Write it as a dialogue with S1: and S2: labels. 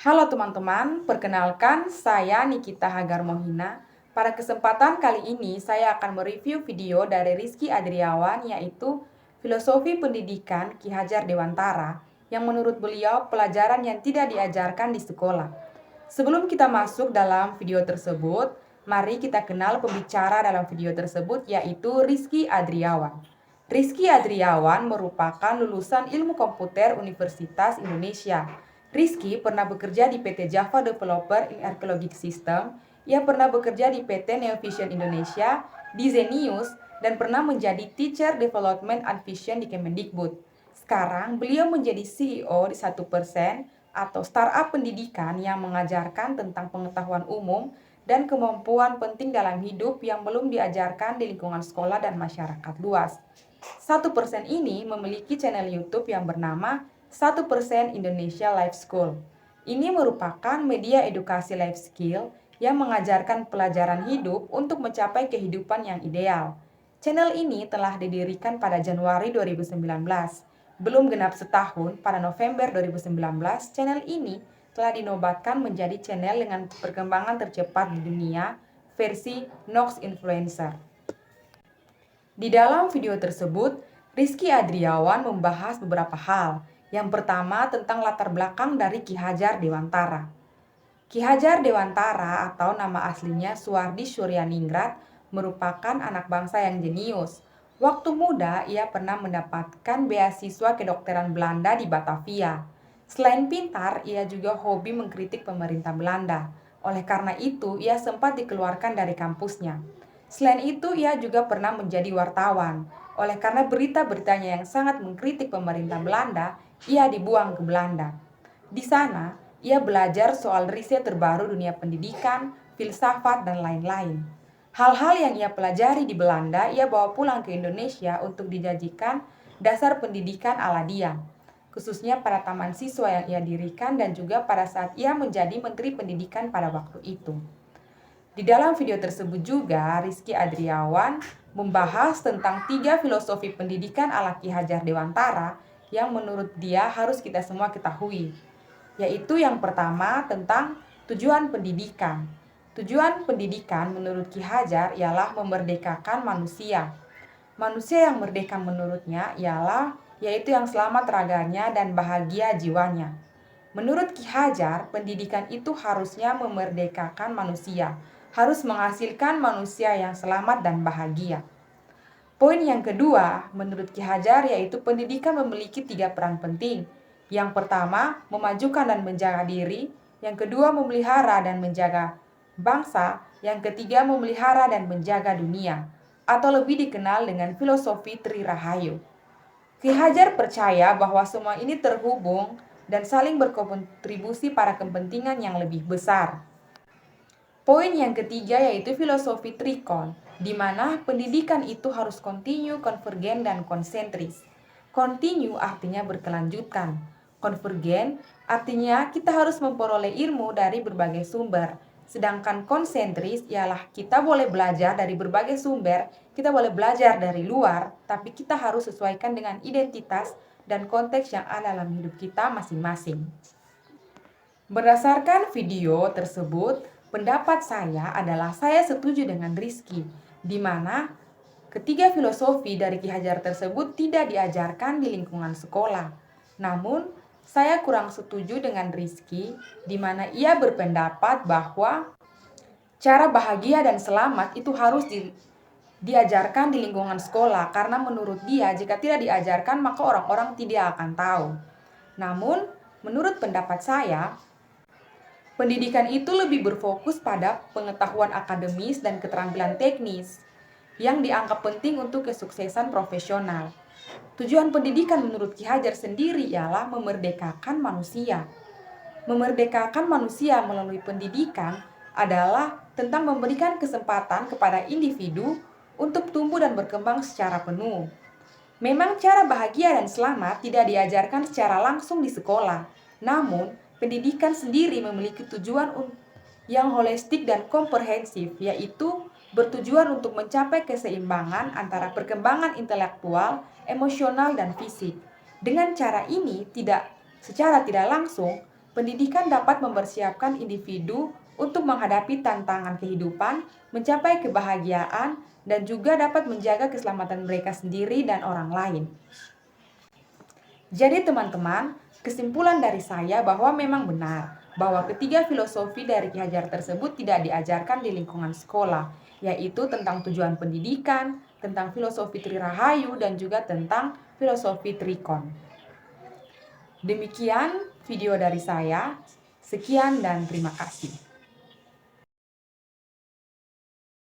S1: Halo teman-teman, perkenalkan saya Nikita Hagar Mohina. Pada kesempatan kali ini saya akan mereview video dari Rizky Adriawan yaitu Filosofi Pendidikan Ki Hajar Dewantara yang menurut beliau pelajaran yang tidak diajarkan di sekolah. Sebelum kita masuk dalam video tersebut, mari kita kenal pembicara dalam video tersebut yaitu Rizky Adriawan. Rizky Adriawan merupakan lulusan Ilmu Komputer Universitas Indonesia. Rizky pernah bekerja di PT Java Developer in Archologic System, ia pernah bekerja di PT Neovision Indonesia, di Zenius, dan pernah menjadi Teacher Development and Vision di Kemendikbud. Sekarang beliau menjadi CEO di 1% atau startup pendidikan yang mengajarkan tentang pengetahuan umum dan kemampuan penting dalam hidup yang belum diajarkan di lingkungan sekolah dan masyarakat luas. 1% ini memiliki channel YouTube yang bernama 1% Indonesia Life School. Ini merupakan media edukasi life skill yang mengajarkan pelajaran hidup untuk mencapai kehidupan yang ideal. Channel ini telah didirikan pada Januari 2019. Belum genap setahun, pada November 2019, channel ini telah dinobatkan menjadi channel dengan perkembangan tercepat di dunia versi Nox Influencer. Di dalam video tersebut, Rizky Adriawan membahas beberapa hal. Yang pertama tentang latar belakang dari Ki Hajar Dewantara. Ki Hajar Dewantara atau nama aslinya Suwardi Suryaningrat merupakan anak bangsa yang jenius. Waktu muda, ia pernah mendapatkan beasiswa kedokteran Belanda di Batavia. Selain pintar, ia juga hobi mengkritik pemerintah Belanda. Oleh karena itu, ia sempat dikeluarkan dari kampusnya. Selain itu, ia juga pernah menjadi wartawan. Oleh karena berita-beritanya yang sangat mengkritik pemerintah Belanda, ia dibuang ke Belanda. Di sana, ia belajar soal riset terbaru dunia pendidikan, filsafat, dan lain-lain. Hal-hal yang ia pelajari di Belanda, ia bawa pulang ke Indonesia untuk dijadikan dasar pendidikan ala dia, khususnya pada taman siswa yang ia dirikan dan juga pada saat ia menjadi Menteri Pendidikan pada waktu itu. Di dalam video tersebut juga, Rizky Adriawan membahas tentang 3 filosofi pendidikan ala Ki Hajar Dewantara yang menurut dia harus kita semua ketahui. Yaitu yang pertama tentang tujuan pendidikan. Tujuan pendidikan menurut Ki Hajar ialah memerdekakan manusia. Manusia yang merdeka menurutnya ialah yaitu yang selamat raganya dan bahagia jiwanya. Menurut Ki Hajar, pendidikan itu harusnya memerdekakan manusia, harus menghasilkan manusia yang selamat dan bahagia. Poin yang kedua, menurut Ki Hajar, yaitu pendidikan memiliki 3 peran penting. Yang pertama, memajukan dan menjaga diri. Yang kedua, memelihara dan menjaga bangsa. Yang ketiga, memelihara dan menjaga dunia, atau lebih dikenal dengan filosofi Tri Rahayu. Ki Hajar percaya bahwa semua ini terhubung dan saling berkontribusi pada kepentingan yang lebih besar. Poin yang ketiga yaitu filosofi Trikon, di mana pendidikan itu harus kontinu, konvergen, dan konsentris. Kontinu artinya berkelanjutan. Konvergen artinya kita harus memperoleh ilmu dari berbagai sumber. Sedangkan konsentris ialah kita boleh belajar dari berbagai sumber, kita boleh belajar dari luar, tapi kita harus sesuaikan dengan identitas dan konteks yang ada dalam hidup kita masing-masing. Berdasarkan video tersebut, pendapat saya adalah saya setuju dengan Rizky, di mana ketiga filosofi dari Ki Hajar tersebut tidak diajarkan di lingkungan sekolah. Namun, saya kurang setuju dengan Rizky, di mana ia berpendapat bahwa cara bahagia dan selamat itu harus diajarkan di lingkungan sekolah, karena menurut dia jika tidak diajarkan maka orang-orang tidak akan tahu. Namun, menurut pendapat saya, pendidikan itu lebih berfokus pada pengetahuan akademis dan keterampilan teknis yang dianggap penting untuk kesuksesan profesional. Tujuan pendidikan menurut Ki Hajar sendiri ialah memerdekakan manusia. Memerdekakan manusia melalui pendidikan adalah tentang memberikan kesempatan kepada individu untuk tumbuh dan berkembang secara penuh. Memang cara bahagia dan selamat tidak diajarkan secara langsung di sekolah, namun pendidikan sendiri memiliki tujuan yang holistik dan komprehensif, yaitu bertujuan untuk mencapai keseimbangan antara perkembangan intelektual, emosional, dan fisik. Dengan cara ini, secara tidak langsung, Pendidikan dapat mempersiapkan individu untuk menghadapi tantangan kehidupan, mencapai kebahagiaan, dan juga dapat menjaga keselamatan mereka sendiri dan orang lain. Jadi teman-teman, kesimpulan dari saya bahwa memang benar bahwa ketiga filosofi dari Ki Hajar tersebut tidak diajarkan di lingkungan sekolah, yaitu tentang tujuan pendidikan, tentang filosofi Tri Rahayu, dan juga tentang filosofi Trikon. Demikian video dari saya. Sekian dan terima kasih.